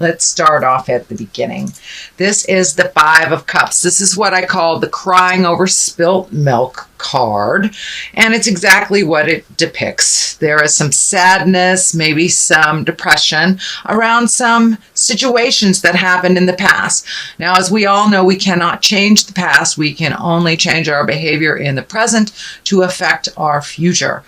let's start off at the beginning. This is the Five of Cups. This is what I call the crying over spilt milk card, and it's exactly what it depicts. There is some sadness, maybe some depression around some situations that happened in the past. Now, as we all know, we cannot change the past. We can only change our behavior in the present to affect our future.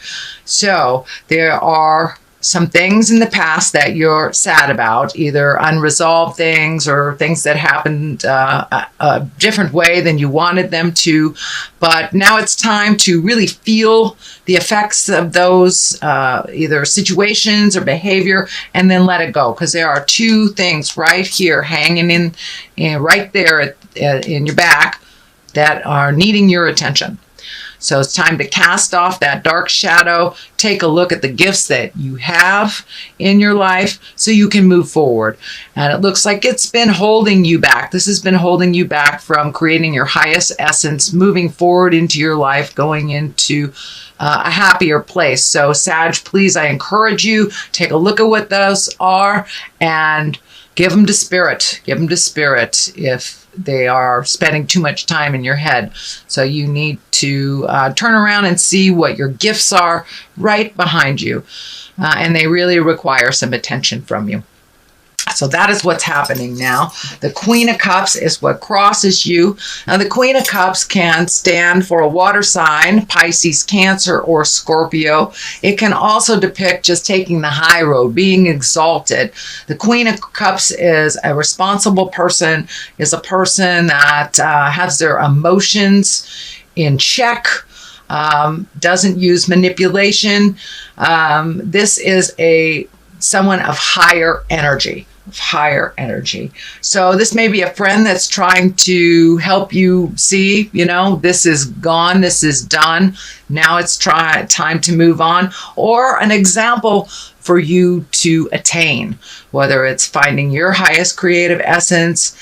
So there are some things in the past that you're sad about, either unresolved things or things that happened a different way than you wanted them to. But now it's time to really feel the effects of those either situations or behavior, and then let it go. Because there are two things right here hanging in right there in your back that are needing your attention. So it's time to cast off that dark shadow, take a look at the gifts that you have in your life so you can move forward. And it looks like it's been holding you back. This has been holding you back from creating your highest essence, moving forward into your life, going into a happier place. So Sag, please, I encourage you, take a look at what those are and give them to Spirit. Give them to Spirit if they are spending too much time in your head. So you need to turn around and see what your gifts are right behind you. And they really require some attention from you. So that is what's happening now. The Queen of Cups is what crosses you. Now, the Queen of Cups can stand for a water sign, Pisces, Cancer, or Scorpio. It can also depict just taking the high road, being exalted. The Queen of Cups is a responsible person, is a person that has their emotions in check, doesn't use manipulation. This is someone of higher energy. So this may be a friend that's trying to help you see, this is gone, this is done. Now it's time to move on, or an example for you to attain, whether it's finding your highest creative essence,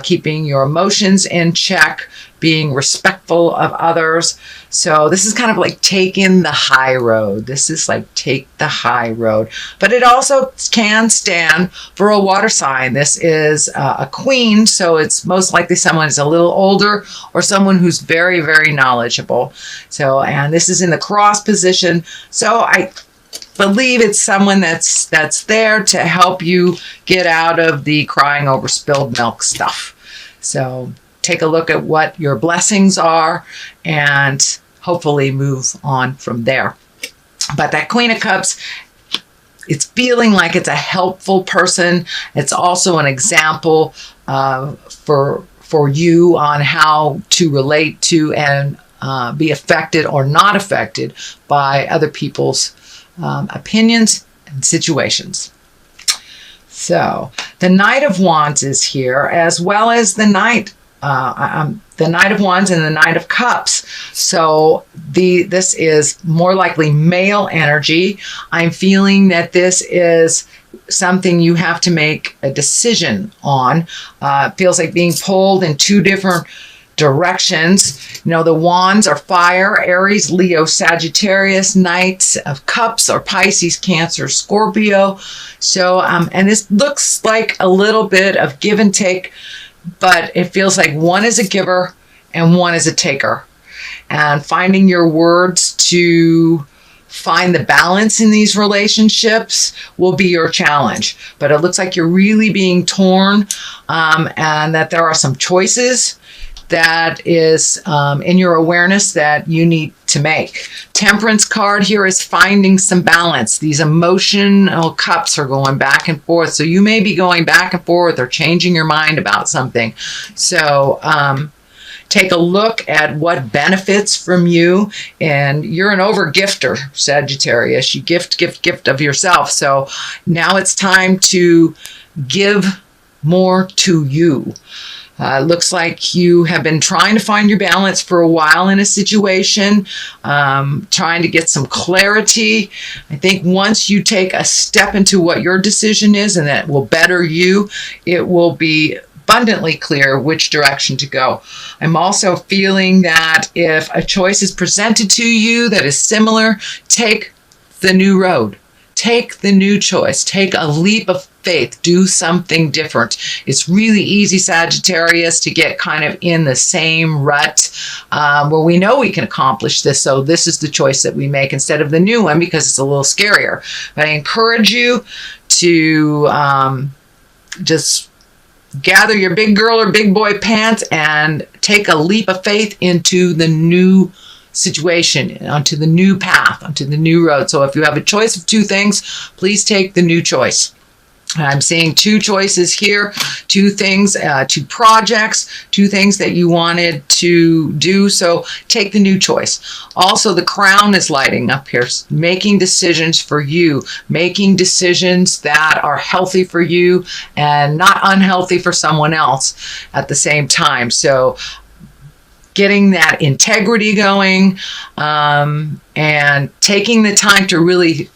keeping your emotions in check, being respectful of others. So this is kind of like taking the high road. This is like take the high road. But it also can stand for a water sign. This is a queen, so it's most likely someone who's a little older or someone who's very, very knowledgeable. So, and this is in the cross position. So I believe it's someone that's there to help you get out of the crying over spilled milk stuff. So take a look at what your blessings are and hopefully move on from there. But that Queen of Cups, it's feeling like it's a helpful person. It's also an example for you on how to relate to and be affected or not affected by other people's opinions and situations. So the Knight of Wands is here, as well as the Knight of Wands and the Knight of Cups. So this is more likely male energy. I'm feeling that this is something you have to make a decision on. It feels like being pulled in two different directions. The wands are fire, Aries, Leo, Sagittarius. Knights of Cups are Pisces, Cancer, Scorpio. So, and this looks like a little bit of give and take, but it feels like one is a giver and one is a taker. And finding your words to find the balance in these relationships will be your challenge. But it looks like you're really being torn, and that there are some choices that is in your awareness that you need to make. Temperance card here is finding some balance. These emotional cups are going back and forth. So you may be going back and forth or changing your mind about something. So take a look at what benefits from you. And you're an over-gifter, Sagittarius. You gift of yourself. So now it's time to give more to you. Looks like you have been trying to find your balance for a while in a situation, trying to get some clarity. I think once you take a step into what your decision is and that will better you, it will be abundantly clear which direction to go. I'm also feeling that if a choice is presented to you that is similar, take the new road. Take the new choice. Take a leap of faith. Do something different. It's really easy, Sagittarius, to get kind of in the same rut where we know we can accomplish this. So this is the choice that we make instead of the new one because it's a little scarier. But I encourage you to just gather your big girl or big boy pants and take a leap of faith into the new situation, onto the new path, onto the new road. So if you have a choice of two things, please take the new choice. I'm seeing two choices here, two things, two projects, two things that you wanted to do. So take the new choice. Also, the crown is lighting up here, making decisions for you, making decisions that are healthy for you and not unhealthy for someone else at the same time. So getting that integrity going and taking the time to really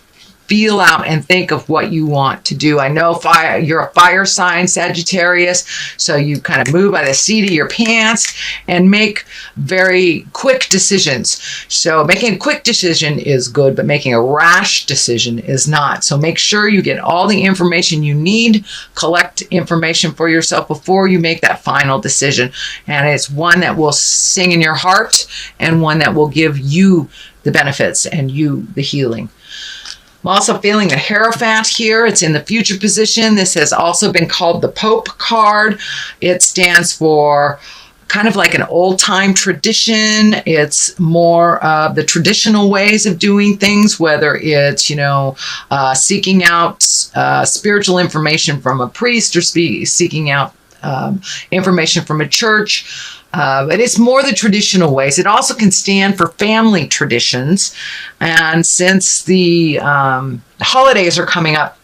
feel out and think of what you want to do. I know you're a fire sign, Sagittarius, so you kind of move by the seat of your pants and make very quick decisions. So making a quick decision is good, but making a rash decision is not. So make sure you get all the information you need, collect information for yourself before you make that final decision. And it's one that will sing in your heart and one that will give you the benefits and you the healing. I'm also feeling the Hierophant here. It's in the future position. This has also been called the Pope card. It stands for kind of like an old-time tradition. It's more of the traditional ways of doing things, whether it's, seeking out spiritual information from a priest or seeking out information from a church. But it's more the traditional ways. It also can stand for family traditions. And since the holidays are coming up,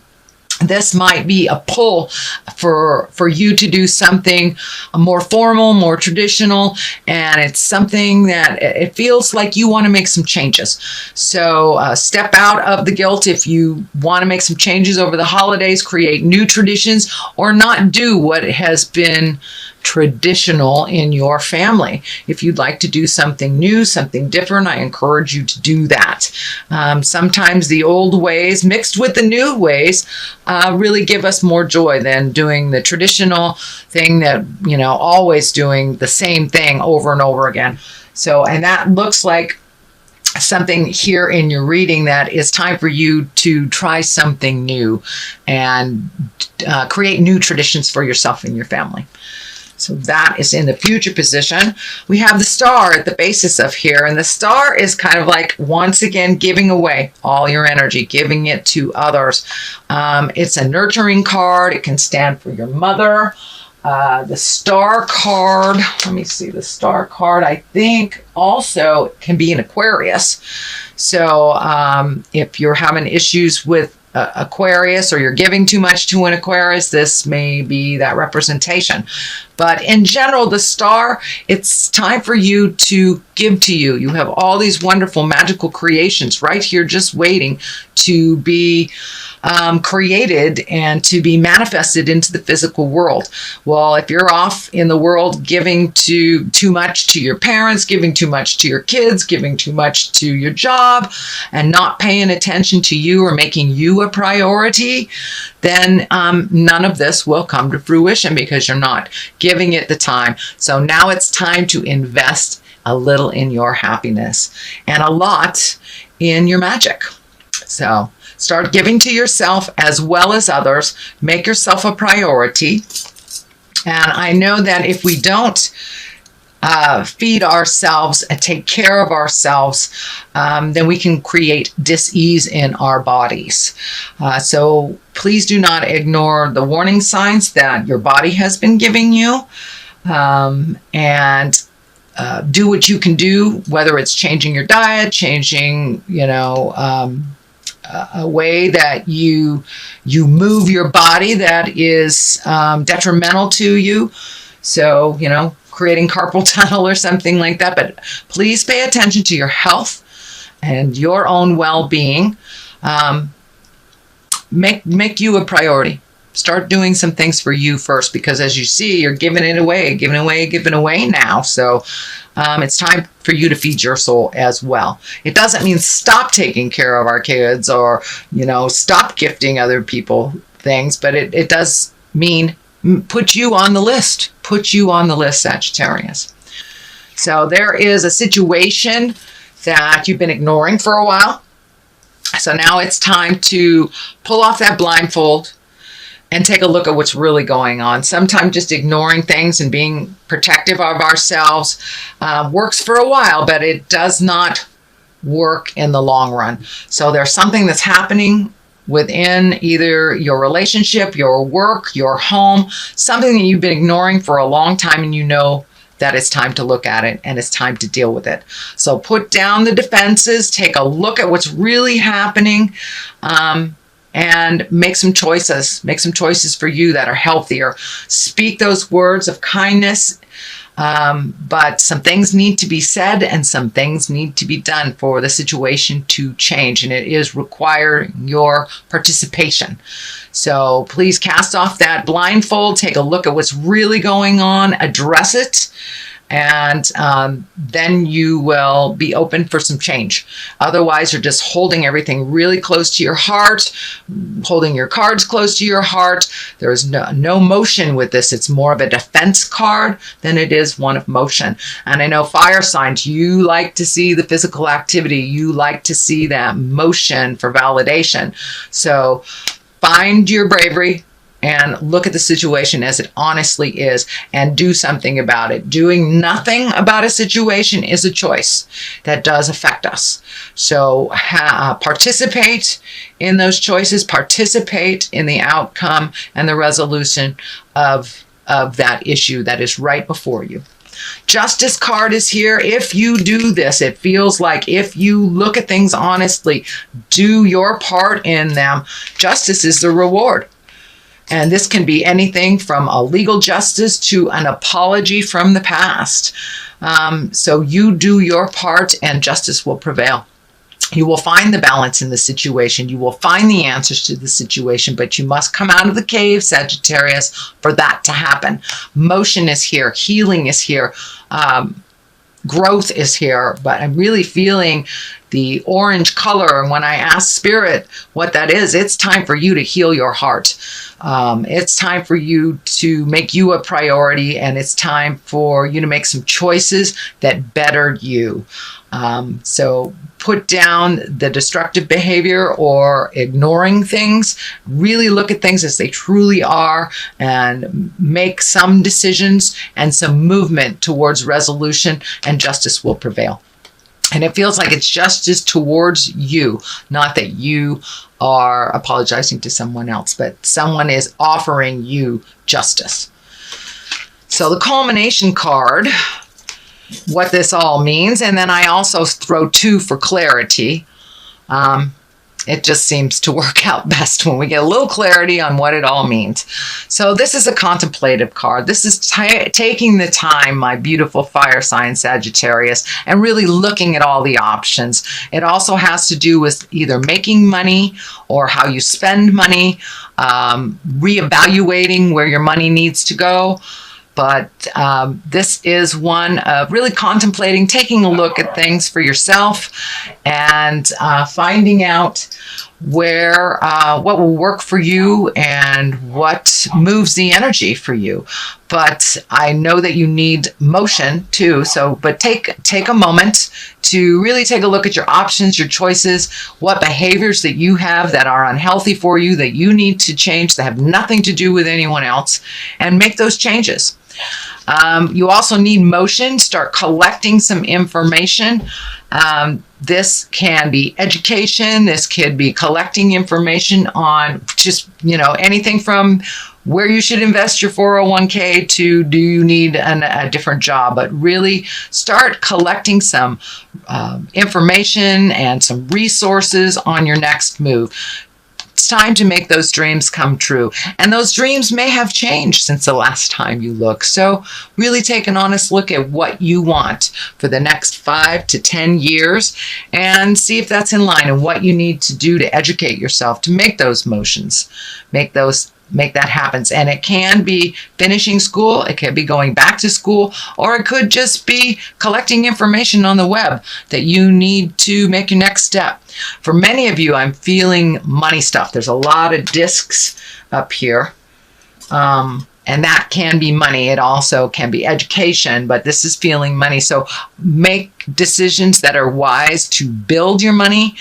this might be a pull for you to do something more formal, more traditional, and it's something that it feels like you want to make some changes. So step out of the guilt if you want to make some changes over the holidays, create new traditions, or not do what has been traditional in your family. If you'd like to do something new, something different, I encourage you to do that. Sometimes the old ways mixed with the new ways really give us more joy than doing the traditional thing that, always doing the same thing over and over again. So, and that looks like something here in your reading that it's time for you to try something new and create new traditions for yourself and your family. So that is in the future position. We have the star at the basis of here, and the star is kind of like, once again, giving away all your energy, giving it to others. It's a nurturing card. It can stand for your mother. The star card, let me see, the star card, I think also can be an Aquarius. So if you're having issues with Aquarius, or you're giving too much to an Aquarius, this may be that representation. But in general, the star, it's time for you to give to you. You have all these wonderful magical creations right here just waiting to be created and to be manifested into the physical world. Well, if you're off in the world giving too much to your parents, giving too much to your kids, giving too much to your job, and not paying attention to you or making you a priority, then none of this will come to fruition because you're not giving it the time. So now it's time to invest a little in your happiness and a lot in your magic. So start giving to yourself as well as others. Make yourself a priority. And I know that if we don't feed ourselves and take care of ourselves, then we can create dis-ease in our bodies. So please do not ignore the warning signs that your body has been giving you, and do what you can do, whether it's changing your diet, changing, a way that you move your body that is detrimental to you. So, creating carpal tunnel or something like that. But please pay attention to your health and your own well-being. Make you a priority. Start doing some things for you first, because as you see, you're giving away now. So it's time for you to feed your soul as well. It doesn't mean stop taking care of our kids or, stop gifting other people. things, but it does mean put you on the list. Put you on the list, Sagittarius. So there is a situation that you've been ignoring for a while. So now it's time to pull off that blindfold and take a look at what's really going on. Sometimes just ignoring things and being protective of ourselves works for a while, but it does not work in the long run. So there's something that's happening within either your relationship, your work, your home, something that you've been ignoring for a long time, and you know that it's time to look at it and it's time to deal with it. So put down the defenses, take a look at what's really happening, and make some choices. Make some choices for you that are healthier. Speak those words of kindness, but some things need to be said and some things need to be done for the situation to change, and it is requiring your participation. So please cast off that blindfold, take a look at what's really going on, address it, and then you will be open for some change. Otherwise, you're just holding everything really close to your heart, holding your cards close to your heart. There's no motion with this. It's more of a defense card than it is one of motion. And I know fire signs, you like to see the physical activity. You like to see that motion for validation. So find your bravery and look at the situation as it honestly is and do something about it. Doing nothing about a situation is a choice that does affect us. So participate in those choices, participate in the outcome and the resolution of that issue that is right before you. Justice card is here. If you do this, it feels like if you look at things honestly, do your part in them, justice is the reward. And this can be anything from a legal justice to an apology from the past. So you do your part and justice will prevail. You will find the balance in the situation. You will find the answers to the situation, but you must come out of the cave, Sagittarius, for that to happen. Motion is here. Healing is here. Growth is here, but I'm really feeling the orange color. And when I ask Spirit what that is, it's time for you to heal your heart. It's time for you to make you a priority, and it's time for you to make some choices that better you. So put down the destructive behavior or ignoring things. Really look at things as they truly are and make some decisions and some movement towards resolution, and justice will prevail. And it feels like it's justice towards you, not that you are apologizing to someone else, but someone is offering you justice. So the culmination card, what this all means, and then I also throw 2 for clarity. It just seems to work out best when we get a little clarity on what it all means. So this is a contemplative card. This is taking the time, my beautiful fire sign Sagittarius, and really looking at all the options. It also has to do with either making money or how you spend money, reevaluating where your money needs to go. But this is one of really contemplating, taking a look at things for yourself and finding out where what will work for you and what moves the energy for you. But I know that you need motion too. So, but take a moment to really take a look at your options, your choices, what behaviors that you have that are unhealthy for you, that you need to change, that have nothing to do with anyone else, and make those changes. You also need motion. Start collecting some information. This can be education. This could be collecting information on just, anything from where you should invest your 401k to do you need a different job. But really start collecting some information and some resources on your next move. It's time to make those dreams come true. And those dreams may have changed since the last time you looked. So really take an honest look at what you want for the next 5 to 10 years and see if that's in line and what you need to do to educate yourself to make those motions, make that happen. And it can be finishing school, it could be going back to school, or it could just be collecting information on the web that you need to make your next step. For many of you, I'm feeling money stuff. There's a lot of discs up here. And that can be money. It also can be education, but this is feeling money. So make decisions that are wise to build your money.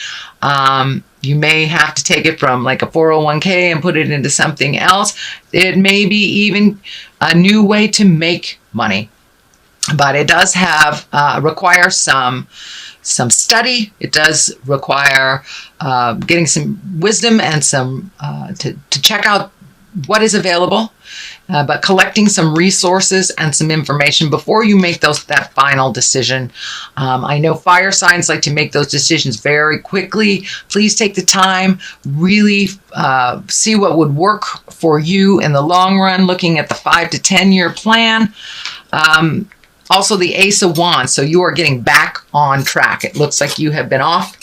You may have to take it from like a 401k and put it into something else. It may be even a new way to make money, but it does have require some study. It does require getting some wisdom and some to check out what is available, but collecting some resources and some information before you make that final decision. I know fire signs like to make those decisions very quickly. Please take the time, really see what would work for you in the long run, looking at the 5 to 10 year plan. Also the Ace of Wands, so you are getting back on track. It looks like you have been off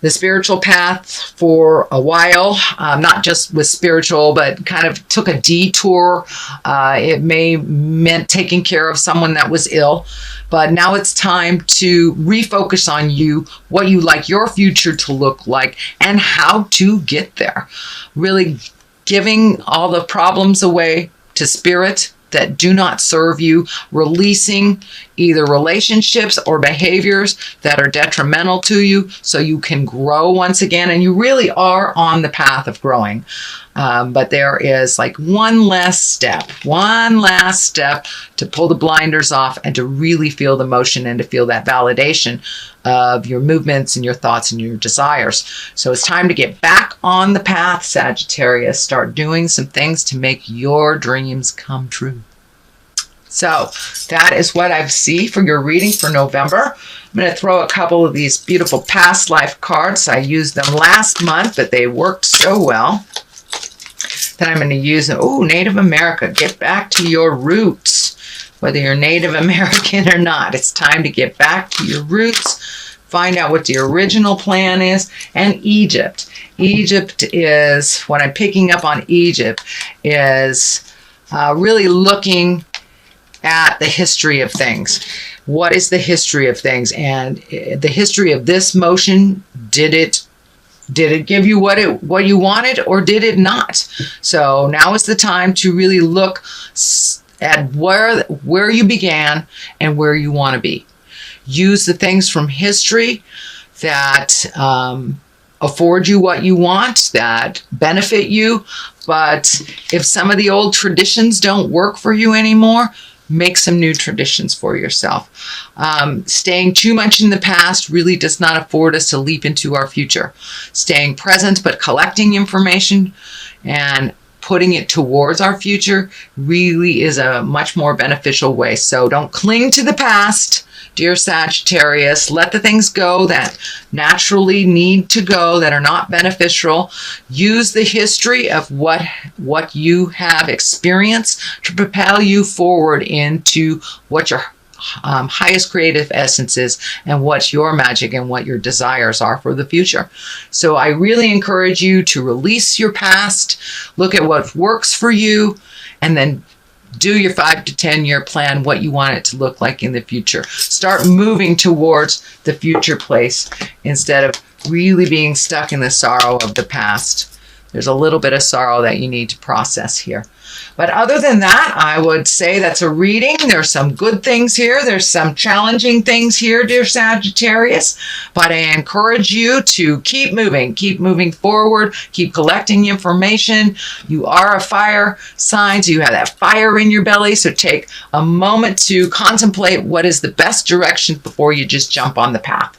the spiritual path for a while, not just with spiritual, but kind of took a detour. It may meant taking care of someone that was ill, but now it's time to refocus on you, what you like your future to look like, and how to get there. Really giving all the problems away to spirit that do not serve you, releasing either relationships or behaviors that are detrimental to you so you can grow once again. And you really are on the path of growing. But there is like one last step to pull the blinders off and to really feel the motion and to feel that validation of your movements and your thoughts and your desires. So it's time to get back on the path, Sagittarius. Start doing some things to make your dreams come true. So that is what I see for your reading for November. I'm going to throw a couple of these beautiful past life cards. I used them last month, but they worked so well. Then I'm going to use them. Oh, Native America, get back to your roots. Whether you're Native American or not, it's time to get back to your roots. Find out what the original plan is. And Egypt. Egypt is, what I'm picking up on Egypt is really looking at the history of things. What is the history of things? And the history of this motion, did it give you what you wanted, or did it not? So now is the time to really look at where you began and where you want to be. Use the things from history that afford you what you want, that benefit you. But if some of the old traditions don't work for you anymore, make some new traditions for yourself. Staying too much in the past really does not afford us to leap into our future. Staying present but collecting information and putting it towards our future really is a much more beneficial way. So don't cling to the past, dear Sagittarius. Let the things go that naturally need to go, that are not beneficial. Use the history of what you have experienced to propel you forward into what your highest creative essence is and what your magic and what your desires are for the future. So I really encourage you to release your past, look at what works for you, and then do your 5 to 10 year plan, what you want it to look like in the future. Start moving towards the future place instead of really being stuck in the sorrow of the past. There's a little bit of sorrow that you need to process here. But other than that, I would say that's a reading. There's some good things here. There's some challenging things here, dear Sagittarius. But I encourage you to keep moving forward, keep collecting information. You are a fire sign, so you have that fire in your belly. So take a moment to contemplate what is the best direction before you just jump on the path.